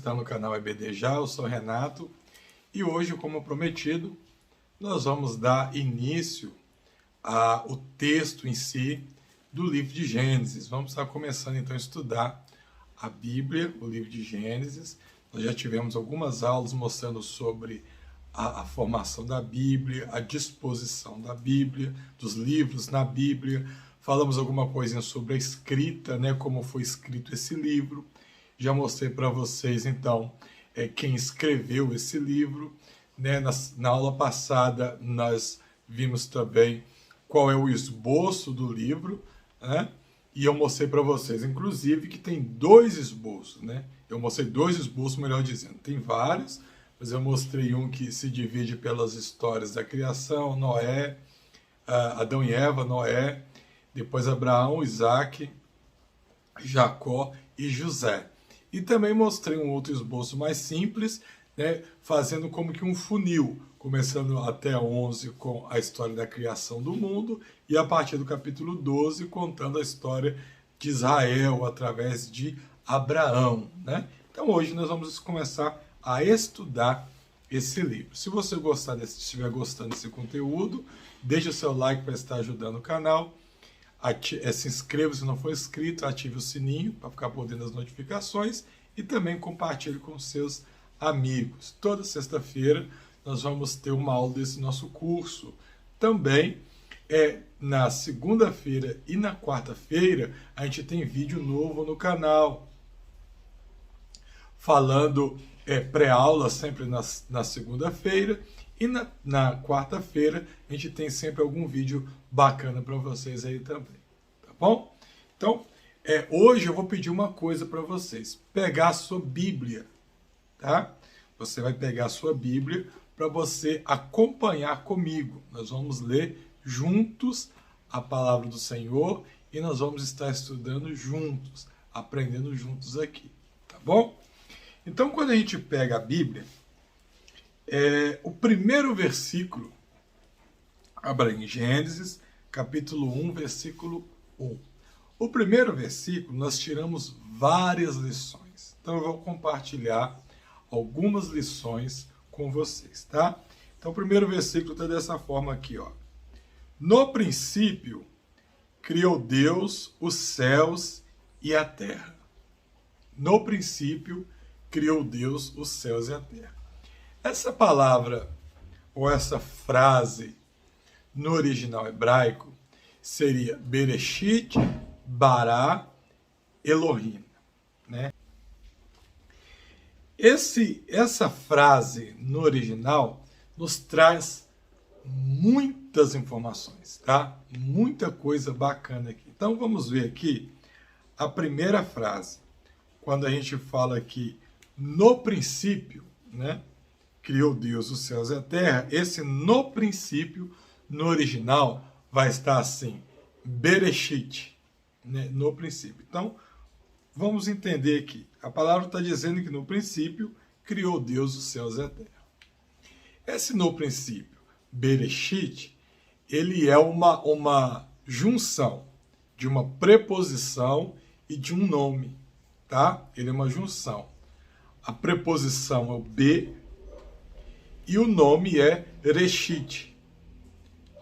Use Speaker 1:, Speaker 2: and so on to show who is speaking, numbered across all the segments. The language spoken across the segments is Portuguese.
Speaker 1: está no canal EBD Já, eu sou Renato e hoje, como prometido, nós vamos dar início ao texto em si do livro de Gênesis. Vamos estar começando então a estudar a Bíblia, o livro de Gênesis. Nós já tivemos algumas aulas mostrando sobre a formação da Bíblia, a disposição da Bíblia, dos livros na Bíblia. Falamos alguma coisinha sobre a escrita, né, como foi escrito esse livro. Já mostrei para vocês, então, quem escreveu esse livro. Né? Na aula passada, nós vimos também qual é o esboço do livro, né? E eu mostrei para vocês, inclusive, que tem dois esboços, né? Eu mostrei dois esboços, melhor dizendo. Tem vários, mas eu mostrei um que se divide pelas histórias da criação, Noé, Adão e Eva, Noé, depois Abraão, Isaac, Jacó e José. E também mostrei um outro esboço mais simples, né, fazendo como que um funil, começando até 11 com a história da criação do mundo e a partir do capítulo 12 contando a história de Israel através de Abraão. Né? Então hoje nós vamos começar a estudar esse livro. Se você estiver gostando desse conteúdo, deixe o seu like para estar ajudando o canal. Se inscreva se não for inscrito, ative o sininho para ficar por dentro das notificações e também compartilhe com seus amigos. Toda sexta-feira nós vamos ter uma aula desse nosso curso. Também na segunda-feira e na quarta-feira a gente tem vídeo novo no canal. Falando pré-aula sempre na segunda-feira e na quarta-feira a gente tem sempre algum vídeo bacana para vocês aí também, tá bom? Então, hoje eu vou pedir uma coisa para vocês, pegar a sua Bíblia, tá? Você vai pegar a sua Bíblia para você acompanhar comigo. Nós vamos ler juntos a palavra do Senhor e nós vamos estar estudando juntos, aprendendo juntos aqui, tá bom? Então, quando a gente pega a Bíblia, o primeiro versículo, abra em Gênesis, capítulo 1, versículo 1. O primeiro versículo, nós tiramos várias lições. Então, eu vou compartilhar algumas lições com vocês, tá? Então, o primeiro versículo está dessa forma aqui, ó. No princípio, criou Deus os céus e a terra. No princípio, criou Deus os céus e a terra. Essa palavra, ou essa frase, no original hebraico, seria Bereshit bara Elohim, né? Essa frase, no original, nos traz muitas informações, tá? Muita coisa bacana aqui. Então, vamos ver aqui a primeira frase. Quando a gente fala aqui, no princípio, né? Criou Deus os céus e a terra, esse no princípio, no original, vai estar assim, Bereshit, né? No princípio. Então, vamos entender aqui. A palavra está dizendo que no princípio, criou Deus os céus e a terra. Esse no princípio, Bereshit, ele é uma junção de uma preposição e de um nome, tá? Ele é uma junção. A preposição é o be e o nome é Reshit,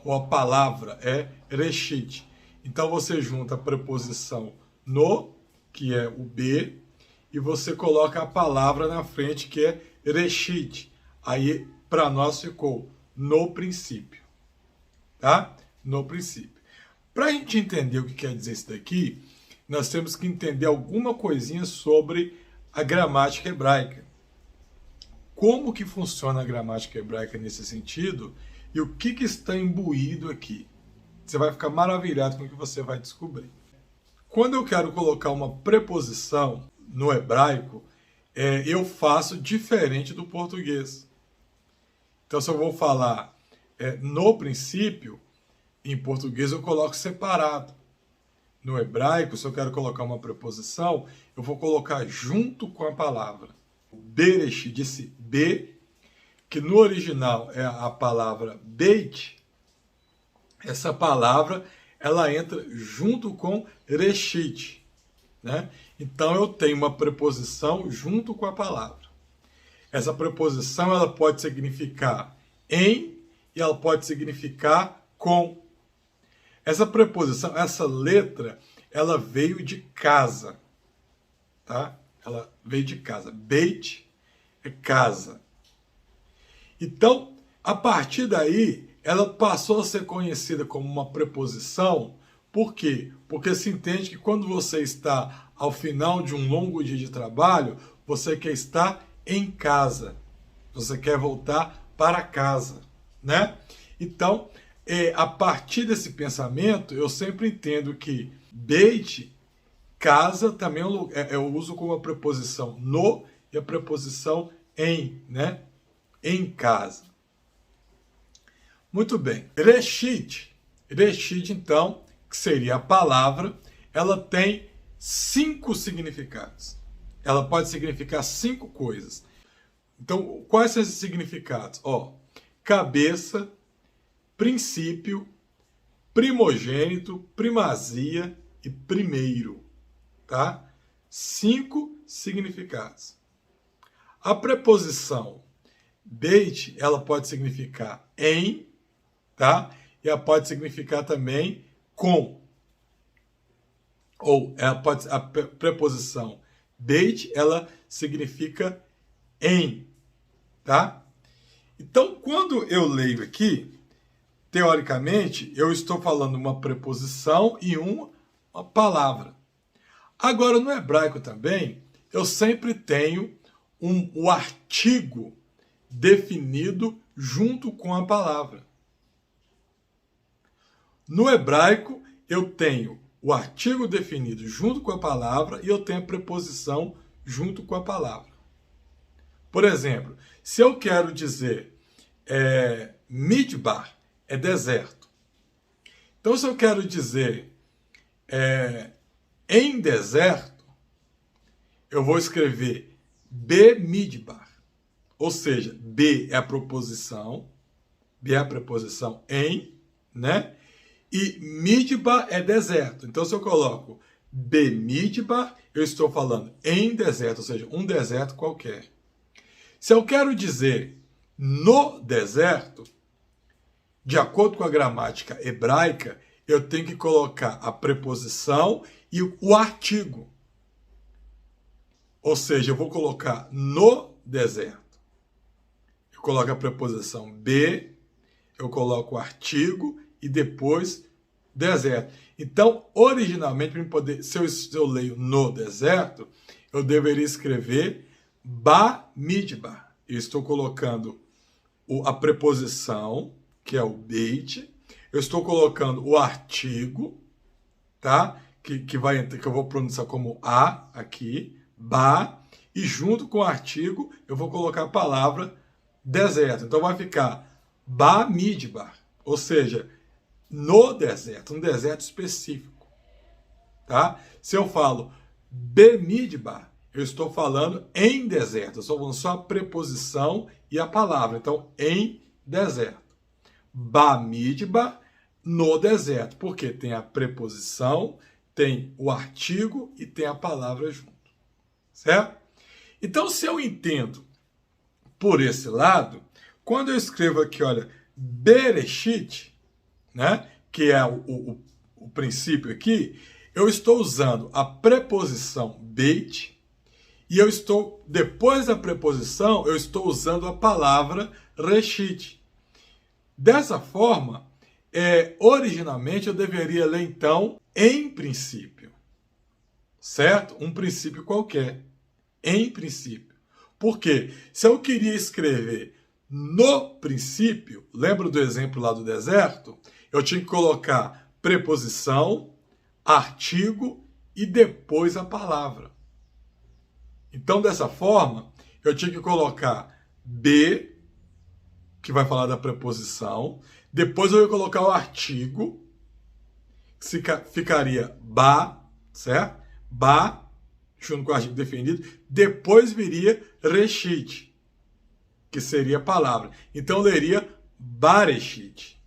Speaker 1: ou a palavra é Reshit. Então você junta a preposição no, que é o be, e você coloca a palavra na frente, que é Reshit. Aí para nós ficou no princípio, tá? No princípio. Para a gente entender o que quer dizer isso daqui, nós temos que entender alguma coisinha sobre a gramática hebraica. Como que funciona a gramática hebraica nesse sentido e o que está imbuído aqui. Você vai ficar maravilhado com o que você vai descobrir. Quando eu quero colocar uma preposição no hebraico, eu faço diferente do português. Então, se eu vou falar no princípio, em português eu coloco separado. No hebraico, se eu quero colocar uma preposição, eu vou colocar junto com a palavra. Bereshit, esse be, que no original é a palavra beit, essa palavra ela entra junto com reshit. né? Então eu tenho uma preposição junto com a palavra. Essa preposição ela pode significar em e ela pode significar com. Essa preposição, essa letra, ela veio de casa, tá? Ela veio de casa. Beit é casa. Então, a partir daí, ela passou a ser conhecida como uma preposição. Por quê? Porque se entende que quando você está ao final de um longo dia de trabalho, você quer estar em casa. Você quer voltar para casa, né? Então, a partir desse pensamento, eu sempre entendo que Beit, casa, também eu uso como a preposição no e a preposição em, né? Em casa. Muito bem. Reshit, então, que seria a palavra, ela tem 5 significados. Ela pode significar 5 coisas. Então, quais são esses significados? Cabeça, princípio, primogênito, primazia e primeiro, tá? 5 significados. A preposição beit, ela pode significar em, tá? E ela pode significar também com. Ou a preposição beit, ela significa em, tá? Então, quando eu leio aqui, teoricamente, eu estou falando uma preposição e uma palavra. Agora, no hebraico também, eu sempre tenho o artigo definido junto com a palavra. No hebraico, eu tenho o artigo definido junto com a palavra e eu tenho a preposição junto com a palavra. Por exemplo, se eu quero dizer Midbar, é deserto. Então, se eu quero dizer em deserto, eu vou escrever Bemidbar. Ou seja, B é a preposição em, né? E Midbar é deserto. Então, se eu coloco Bemidbar, eu estou falando em deserto, ou seja, um deserto qualquer. Se eu quero dizer no deserto, de acordo com a gramática hebraica, eu tenho que colocar a preposição e o artigo. Ou seja, eu vou colocar no deserto. Eu coloco a preposição be, eu coloco o artigo e depois deserto. Então, originalmente, para poder, se eu leio no deserto, eu deveria escrever Bamidbar. Eu estou colocando a preposição, que é o beit. Eu estou colocando o artigo, tá? Que eu vou pronunciar como a aqui, ba, e junto com o artigo eu vou colocar a palavra deserto. Então vai ficar Bamidbar, ou seja, no deserto, um deserto específico, tá? Se eu falo Bemidbar, eu estou falando em deserto, eu estou falando só a preposição e a palavra. Então, em deserto. Bamidbar, no deserto, porque tem a preposição, tem o artigo e tem a palavra junto. Certo? Então, se eu entendo por esse lado, quando eu escrevo aqui, olha, Bereshit, né, que é o princípio aqui, eu estou usando a preposição beit e eu estou, depois da preposição, eu estou usando a palavra reshit. Dessa forma, originalmente eu deveria ler então em princípio, certo? Um princípio qualquer, em princípio. Por quê? Se eu queria escrever no princípio, lembra do exemplo lá do deserto? Eu tinha que colocar preposição, artigo e depois a palavra. Então, dessa forma, eu tinha que colocar B, que vai falar da preposição, depois eu ia colocar o artigo, que ficaria ba, certo? Ba, junto com o artigo definido, depois viria reshit, que seria a palavra. Então, eu leria bareshit.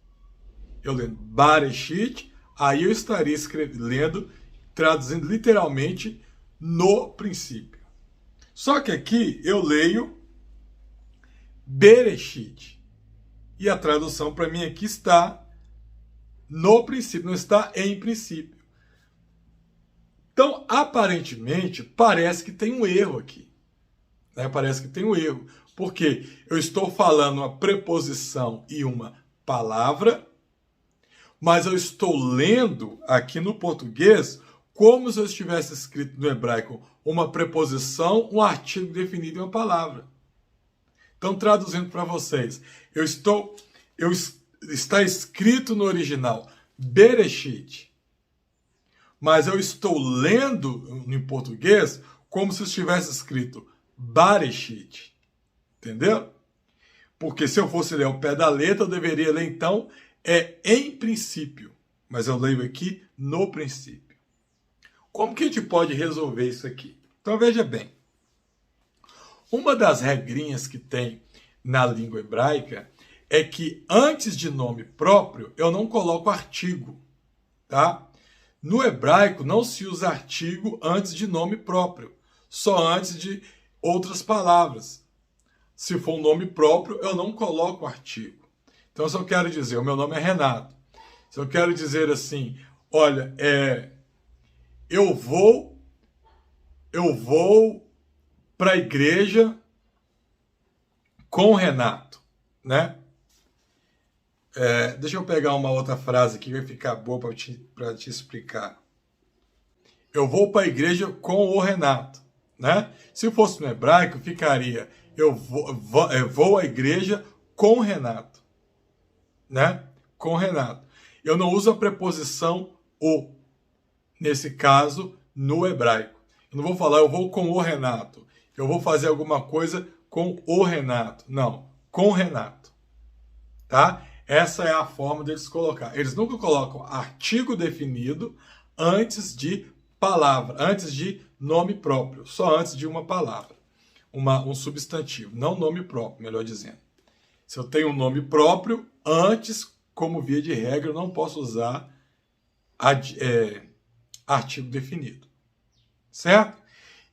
Speaker 1: Eu lendo bareshit, aí eu estaria lendo, traduzindo literalmente no princípio. Só que aqui eu leio Bereshit. E a tradução para mim aqui está no princípio, não está em princípio. Então, aparentemente, parece que tem um erro aqui. Né? Parece que tem um erro. Porque eu estou falando uma preposição e uma palavra, mas eu estou lendo aqui no português como se eu estivesse escrito no hebraico uma preposição, um artigo definido e uma palavra. Então, traduzindo para vocês, está escrito no original Bereshit, mas eu estou lendo em português como se estivesse escrito Bareshit. Entendeu? Porque se eu fosse ler ao pé da letra, eu deveria ler então em princípio. Mas eu leio aqui no princípio. Como que a gente pode resolver isso aqui? Então veja bem. Uma das regrinhas que tem na língua hebraica é que antes de nome próprio eu não coloco artigo. Tá? No hebraico não se usa artigo antes de nome próprio. Só antes de outras palavras. Se for um nome próprio, eu não coloco artigo. Então, se eu quero dizer, o meu nome é Renato. Se eu quero dizer assim, olha, eu vou para a igreja com o Renato, né? Deixa eu pegar uma outra frase que vai ficar boa para te explicar. Eu vou para a igreja com o Renato, né? Se fosse no hebraico, ficaria eu vou à igreja com o Renato, né? Com o Renato. Eu não uso a preposição o, nesse caso, no hebraico. Eu não vou falar eu vou com o Renato. Eu vou fazer alguma coisa com o Renato. Não, com o Renato. Tá? Essa é a forma deles colocar. Eles nunca colocam artigo definido antes de palavra, antes de nome próprio, só antes de uma palavra. Um substantivo, não nome próprio, melhor dizendo. Se eu tenho um nome próprio, antes, como via de regra, eu não posso usar artigo definido. Certo?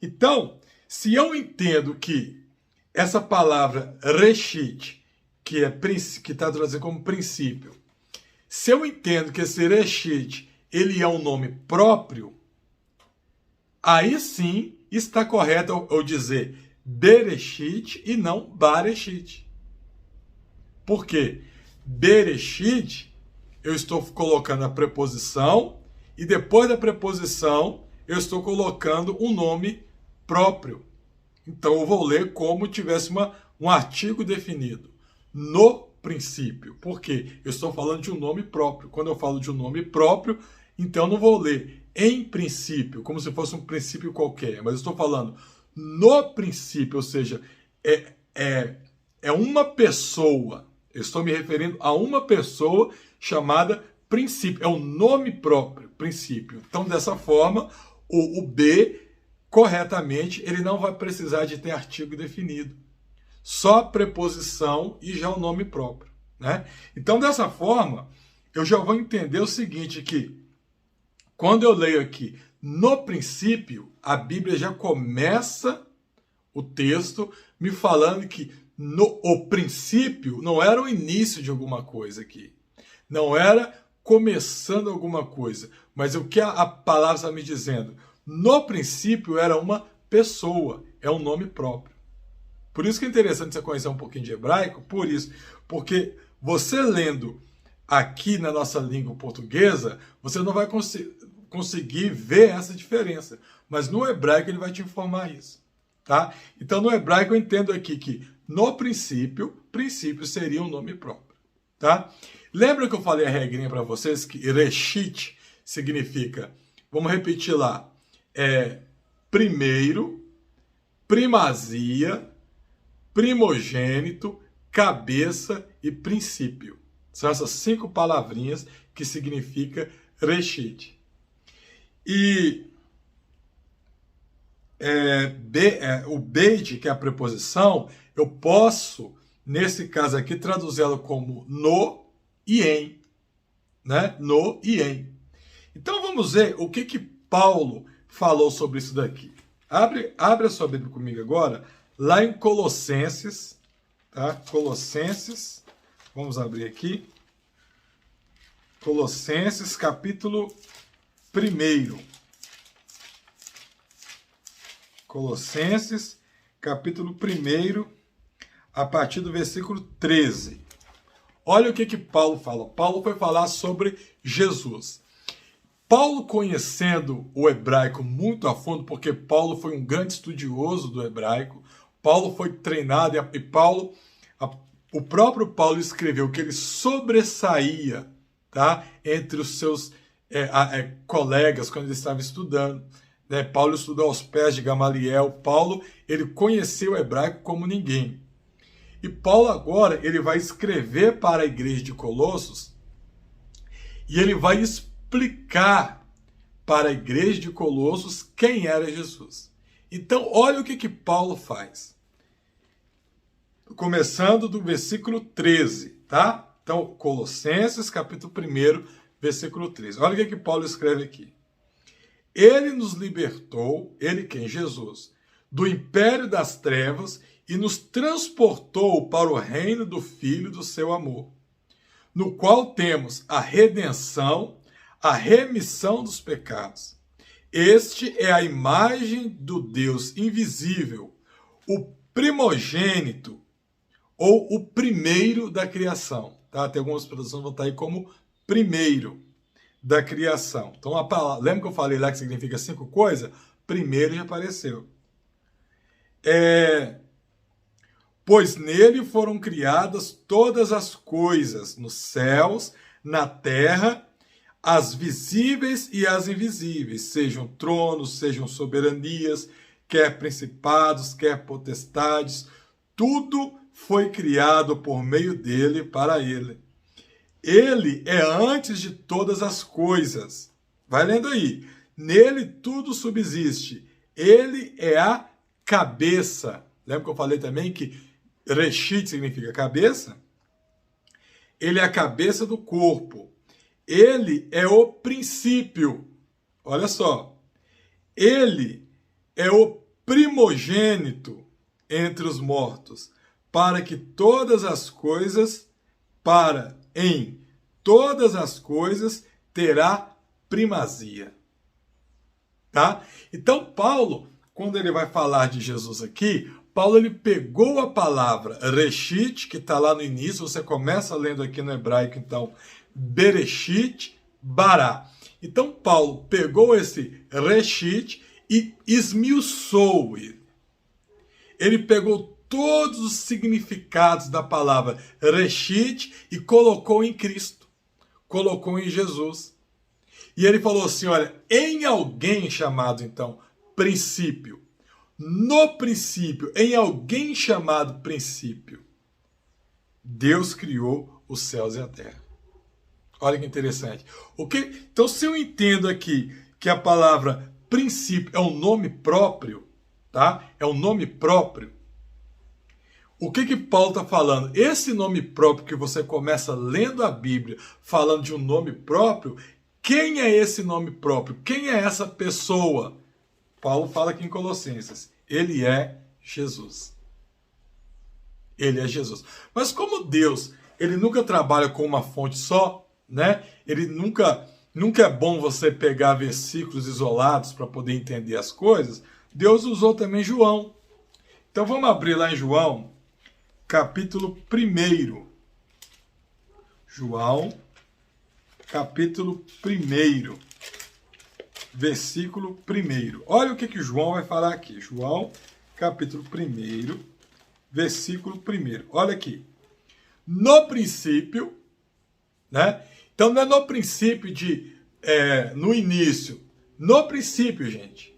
Speaker 1: Então, se eu entendo que essa palavra reshit, que está traduzido como princípio, se eu entendo que esse reshit ele é um nome próprio, aí sim está correto eu dizer Bereshit e não Bareshit. Por quê? Bereshit, eu estou colocando a preposição e depois da preposição eu estou colocando um nome próprio. Então eu vou ler como tivesse um artigo definido. No princípio. Por quê? Eu estou falando de um nome próprio. Quando eu falo de um nome próprio, então eu não vou ler em princípio, como se fosse um princípio qualquer, mas eu estou falando no princípio, ou seja, é uma pessoa. Eu estou me referindo a uma pessoa chamada princípio. É um nome próprio, princípio. Então, dessa forma, o B, corretamente, ele não vai precisar de ter artigo definido. Só preposição e já o nome próprio. Né? Então, dessa forma, eu já vou entender o seguinte, que quando eu leio aqui, no princípio, a Bíblia já começa o texto me falando que o princípio não era o início de alguma coisa aqui. Não era começando alguma coisa. Mas o que a palavra está me dizendo? No princípio era uma pessoa, é um nome próprio. Por isso que é interessante você conhecer um pouquinho de hebraico, por isso. Porque você lendo aqui na nossa língua portuguesa, você não vai conseguir ver essa diferença. Mas no hebraico ele vai te informar isso. Tá? Então no hebraico eu entendo aqui que no princípio seria um nome próprio. Tá? Lembra que eu falei a regrinha para vocês que reshit significa, vamos repetir lá, primeiro, primazia, primogênito, cabeça e princípio. São essas 5 palavrinhas que significa reshit. E o beit, que é a preposição, eu posso, nesse caso aqui, traduzi-la como no e em. Né? No e em. Então vamos ver o que Paulo falou sobre isso daqui? Abre a sua Bíblia comigo agora, lá em Colossenses, tá? Colossenses, vamos abrir aqui. Colossenses, capítulo 1. Colossenses, capítulo 1, a partir do versículo 13. Olha o que Paulo fala. Paulo foi falar sobre Jesus. Paulo, conhecendo o hebraico muito a fundo, porque Paulo foi um grande estudioso do hebraico, Paulo foi treinado e Paulo, o próprio Paulo escreveu que ele sobressaía, tá, entre os seus colegas quando ele estava estudando. Né? Paulo estudou aos pés de Gamaliel. Paulo, ele conheceu o hebraico como ninguém. E Paulo agora ele vai escrever para a igreja de Colossos e ele vai explicar para a igreja de Colossos quem era Jesus. Então, olha o que Paulo faz. Começando do versículo 13, tá? Então, Colossenses, capítulo 1, versículo 13. Olha o que Paulo escreve aqui. Ele nos libertou, ele quem? Jesus, do império das trevas e nos transportou para o reino do Filho do seu amor, no qual temos a redenção, a remissão dos pecados. Este é a imagem do Deus invisível, o primogênito, ou o primeiro da criação. Tá? Tem algumas traduções que vão estar aí como primeiro da criação. Então, a palavra, lembra que eu falei lá que significa 5 coisas? Primeiro já apareceu. Pois nele foram criadas todas as coisas, nos céus, na terra, as visíveis e as invisíveis, sejam tronos, sejam soberanias, quer principados, quer potestades, tudo foi criado por meio dele, para ele. Ele é antes de todas as coisas. Vai lendo aí. Nele tudo subsiste. Ele é a cabeça. Lembra que eu falei também que Reshit significa cabeça? Ele é a cabeça do corpo. Ele é o princípio. Olha só. Ele é o primogênito entre os mortos, para que todas as coisas, em todas as coisas, terá primazia. Tá? Então, Paulo, quando ele vai falar de Jesus aqui, Paulo ele pegou a palavra Reshit, que está lá no início, você começa lendo aqui no hebraico, então, Bereshit, Bará. Então, Paulo pegou esse Reshit e esmiuçou ele. Ele pegou todos os significados da palavra Reshit e colocou em Cristo, colocou em Jesus. E ele falou assim, olha, em alguém chamado, então, princípio, no princípio, em alguém chamado princípio, Deus criou os céus e a terra. Olha que interessante. Então, se eu entendo aqui que a palavra princípio é um nome próprio, tá? É um nome próprio. O que Paulo está falando? Esse nome próprio que você começa lendo a Bíblia, falando de um nome próprio, quem é esse nome próprio? Quem é essa pessoa? Paulo fala aqui em Colossenses. Ele é Jesus. Ele é Jesus. Mas como Deus, ele nunca trabalha com uma fonte só, né? Ele nunca é bom você pegar versículos isolados para poder entender as coisas. Deus usou também João. Então vamos abrir lá em João, capítulo 1. João, capítulo 1, versículo 1. Olha o que João vai falar aqui. João, capítulo 1, versículo 1. Olha aqui. No princípio, né? Então não é no princípio no início. No princípio, gente.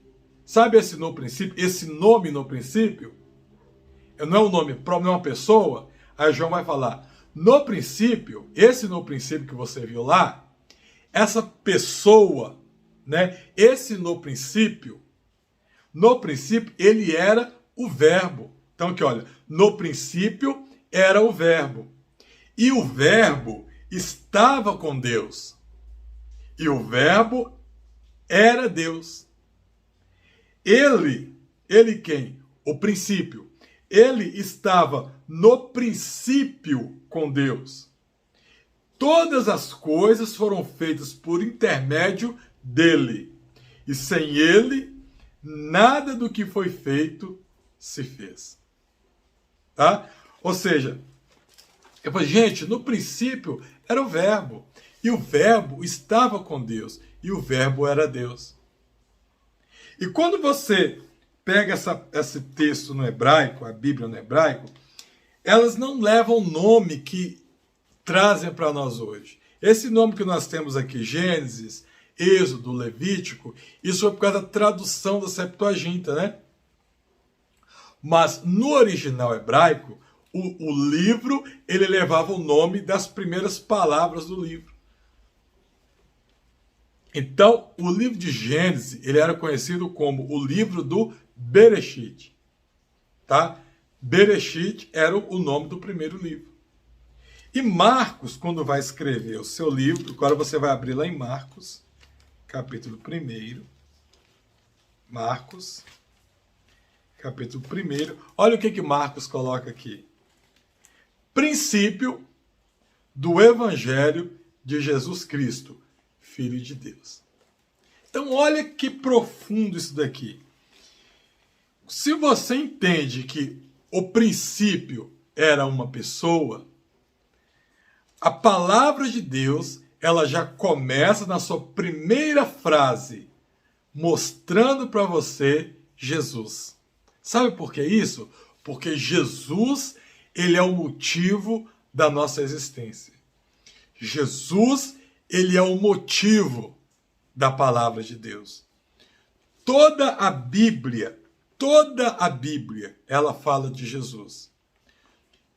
Speaker 1: Sabe esse no princípio? Esse nome no princípio? Não é um nome próprio, não é uma pessoa. Aí João vai falar, no princípio, esse no princípio que você viu lá, essa pessoa, né? Esse no princípio, ele era o verbo. Então aqui, olha, no princípio era o verbo. E o verbo estava com Deus. E o verbo era Deus. Ele quem? O princípio. Ele estava no princípio com Deus. Todas as coisas foram feitas por intermédio dele. E sem ele, nada do que foi feito se fez. Tá? Ou seja, eu falei, gente, no princípio era o verbo. E o verbo estava com Deus. E o verbo era Deus. E quando você pega esse texto no hebraico, a Bíblia no hebraico, elas não levam o nome que trazem para nós hoje. Esse nome que nós temos aqui, Gênesis, Êxodo, Levítico, isso foi por causa da tradução da Septuaginta, né? Mas no original hebraico, o livro, ele levava o nome das primeiras palavras do livro. Então, o livro de Gênesis, ele era conhecido como o livro do Bereshit. Tá? Bereshit era o nome do primeiro livro. E Marcos, quando vai escrever o seu livro, agora você vai abrir lá em Marcos, capítulo 1. Marcos, capítulo 1. Olha o que Marcos coloca aqui. Princípio do Evangelho de Jesus Cristo, Filho de Deus. Então, olha que profundo isso daqui. Se você entende que o princípio era uma pessoa, a palavra de Deus, ela já começa na sua primeira frase, mostrando para você Jesus. Sabe por que isso? Porque Jesus, ele é o motivo da nossa existência. Jesus, ele é o motivo da palavra de Deus. Toda a Bíblia, ela fala de Jesus.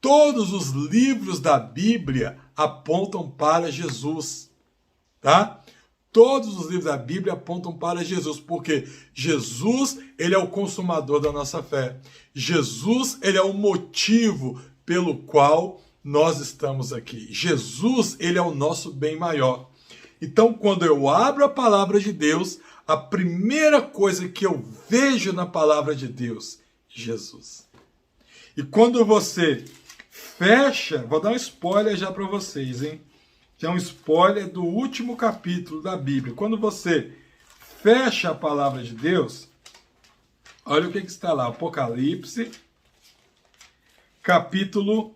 Speaker 1: Todos os livros da Bíblia apontam para Jesus, tá? Todos os livros da Bíblia apontam para Jesus, porque Jesus, ele é o consumador da nossa fé. Jesus, ele é o motivo pelo qual nós estamos aqui. Jesus, ele é o nosso bem maior. Então, quando eu abro a palavra de Deus, a primeira coisa que eu vejo na palavra de Deus, Jesus. E quando você fecha, vou dar um spoiler já para vocês, hein? Que é um spoiler do último capítulo da Bíblia. Quando você fecha a palavra de Deus, olha o que está lá, Apocalipse, capítulo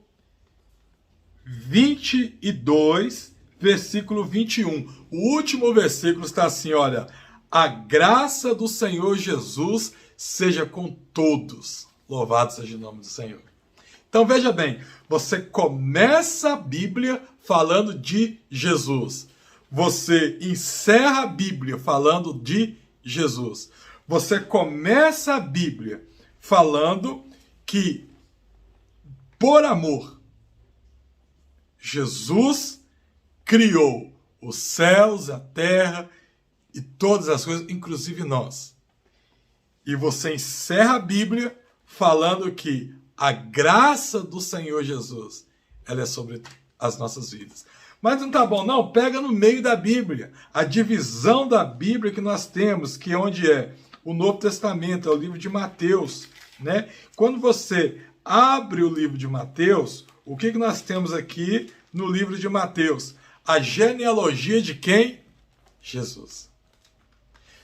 Speaker 1: 22, versículo 21. O último versículo está assim, olha, a graça do Senhor Jesus seja com todos. Louvado seja o nome do Senhor. Então veja bem, você começa a Bíblia falando de Jesus. Você encerra a Bíblia falando de Jesus. Você começa a Bíblia falando que, por amor, Jesus criou os céus, a terra e todas as coisas, inclusive nós. E você encerra a Bíblia falando que a graça do Senhor Jesus, ela é sobre as nossas vidas. Mas não tá bom, não. Pega no meio da Bíblia. A divisão da Bíblia que nós temos, que é onde é o Novo Testamento, é o livro de Mateus, né? Quando você abre o livro de Mateus, o que nós temos aqui no livro de Mateus? A genealogia de quem? Jesus.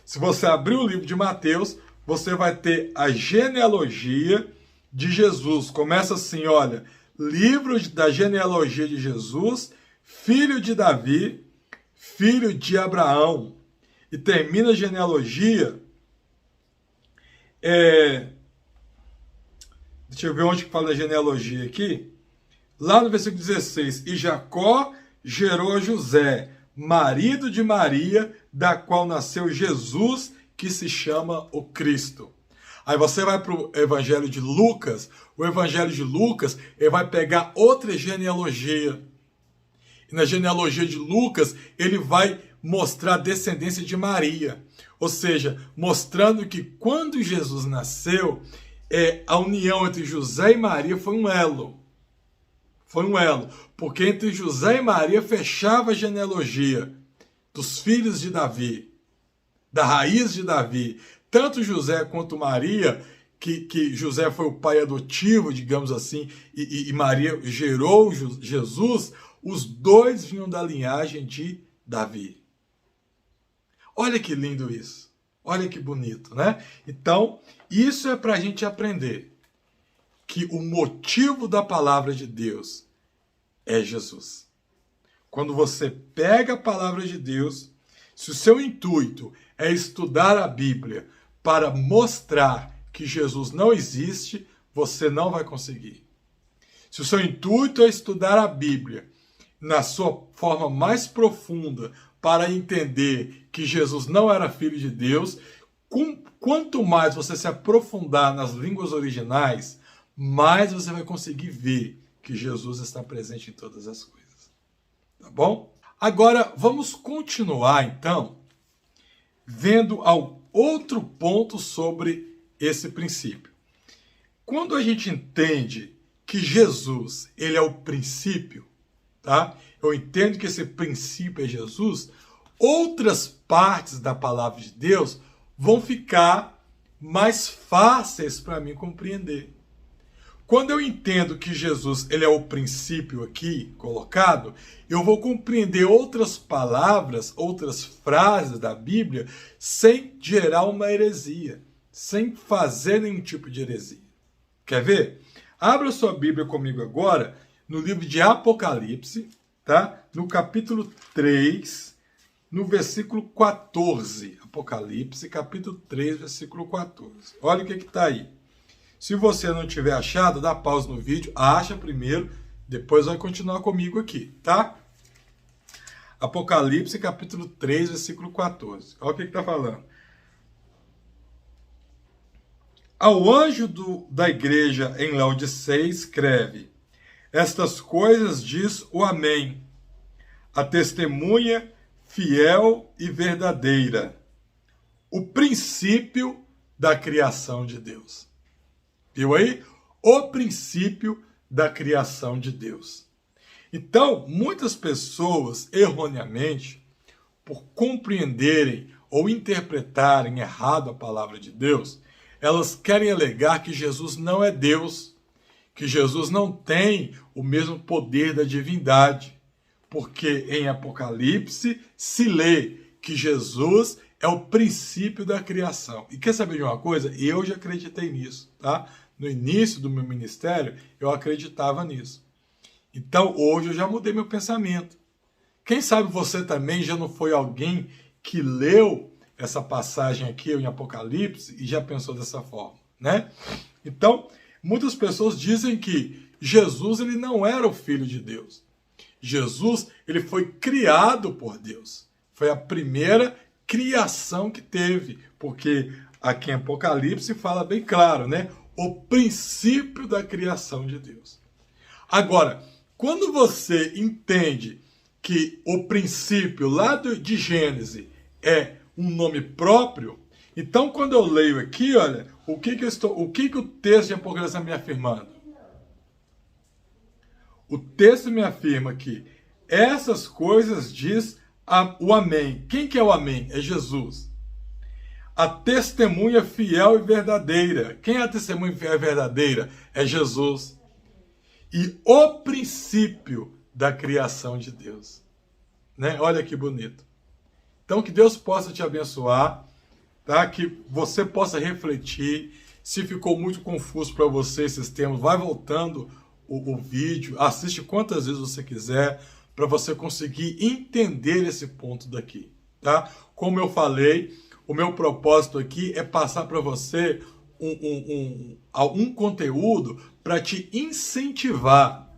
Speaker 1: Se você abrir o livro de Mateus, você vai ter a genealogia de Jesus. Começa assim, olha, livro da genealogia de Jesus, filho de Davi, filho de Abraão. E termina a genealogia, deixa eu ver onde que fala a genealogia aqui. Lá no versículo 16, e Jacó gerou José, marido de Maria, da qual nasceu Jesus, que se chama o Cristo. Aí você vai para o Evangelho de Lucas, o Evangelho de Lucas, ele vai pegar outra genealogia. E na genealogia de Lucas, ele vai mostrar a descendência de Maria. Ou seja, mostrando que quando Jesus nasceu, a união entre José e Maria foi um elo. Foi um elo. Porque entre José e Maria fechava a genealogia dos filhos de Davi, da raiz de Davi, tanto José quanto Maria, que José foi o pai adotivo, digamos assim, e Maria gerou Jesus, os dois vinham da linhagem de Davi. Olha que lindo isso. Olha que bonito, né? Então, isso é para a gente aprender que o motivo da palavra de Deus é Jesus. Quando você pega a palavra de Deus, se o seu intuito é estudar a Bíblia para mostrar que Jesus não existe, você não vai conseguir. Se o seu intuito é estudar a Bíblia na sua forma mais profunda para entender que Jesus não era filho de Deus, quanto mais você se aprofundar nas línguas originais, mais você vai conseguir ver que Jesus está presente em todas as coisas. Tá bom? Agora, vamos continuar, então, vendo outro ponto sobre esse princípio. Quando a gente entende que Jesus, ele é o princípio, tá? Eu entendo que esse princípio é Jesus, outras partes da palavra de Deus vão ficar mais fáceis para mim compreender. Quando eu entendo que Jesus ele é o princípio aqui colocado, eu vou compreender outras palavras, outras frases da Bíblia, sem gerar uma heresia, sem fazer nenhum tipo de heresia. Quer ver? Abra sua Bíblia comigo agora, no livro de Apocalipse, tá? No capítulo 3, no versículo 14. Apocalipse, capítulo 3, versículo 14. Olha o que está aí. Se você não tiver achado, dá pausa no vídeo, acha primeiro, depois vai continuar comigo aqui, tá? Apocalipse, capítulo 3, versículo 14. Olha o que está falando. Ao anjo da igreja em Laodiceia escreve: estas coisas diz o Amém, a testemunha fiel e verdadeira, o princípio da criação de Deus. Viu aí? O princípio da criação de Deus. Então, muitas pessoas, erroneamente, por compreenderem ou interpretarem errado a palavra de Deus, elas querem alegar que Jesus não é Deus, que Jesus não tem o mesmo poder da divindade, porque em Apocalipse se lê que Jesus é o princípio da criação. E quer saber de uma coisa? Eu já acreditei nisso, tá? No início do meu ministério, eu acreditava nisso. Então, hoje eu já mudei meu pensamento. Quem sabe você também já não foi alguém que leu essa passagem aqui em Apocalipse e já pensou dessa forma, né? Então, muitas pessoas dizem que Jesus ele não era o Filho de Deus. Jesus ele foi criado por Deus. Foi a primeira criação que teve, porque aqui em Apocalipse fala bem claro, né? O princípio da criação de Deus. Agora, quando você entende que o princípio lá de Gênesis é um nome próprio, então quando eu leio aqui, olha, o que o texto de Apocalipse está me afirmando? O texto me afirma que essas coisas diz o Amém. Quem que é o Amém? É Jesus. A testemunha fiel e verdadeira. Quem é a testemunha fiel e verdadeira? É Jesus. E o princípio da criação de Deus. Né? Olha que bonito. Então, que Deus possa te abençoar, tá? Que você possa refletir. Se ficou muito confuso para você esses termos, vai voltando o vídeo, assiste quantas vezes você quiser, para você conseguir entender esse ponto daqui, tá? Como eu falei, o meu propósito aqui é passar para você um conteúdo para te incentivar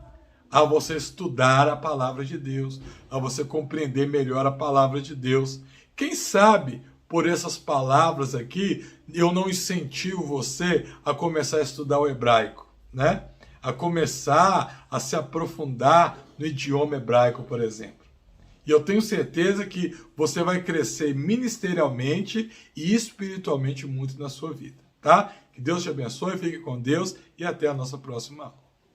Speaker 1: a você estudar a palavra de Deus, a você compreender melhor a palavra de Deus. Quem sabe, por essas palavras aqui, eu não incentivo você a começar a estudar o hebraico, né? A começar a se aprofundar no idioma hebraico, por exemplo. E eu tenho certeza que você vai crescer ministerialmente e espiritualmente muito na sua vida, tá? Que Deus te abençoe, fique com Deus e até a nossa próxima aula.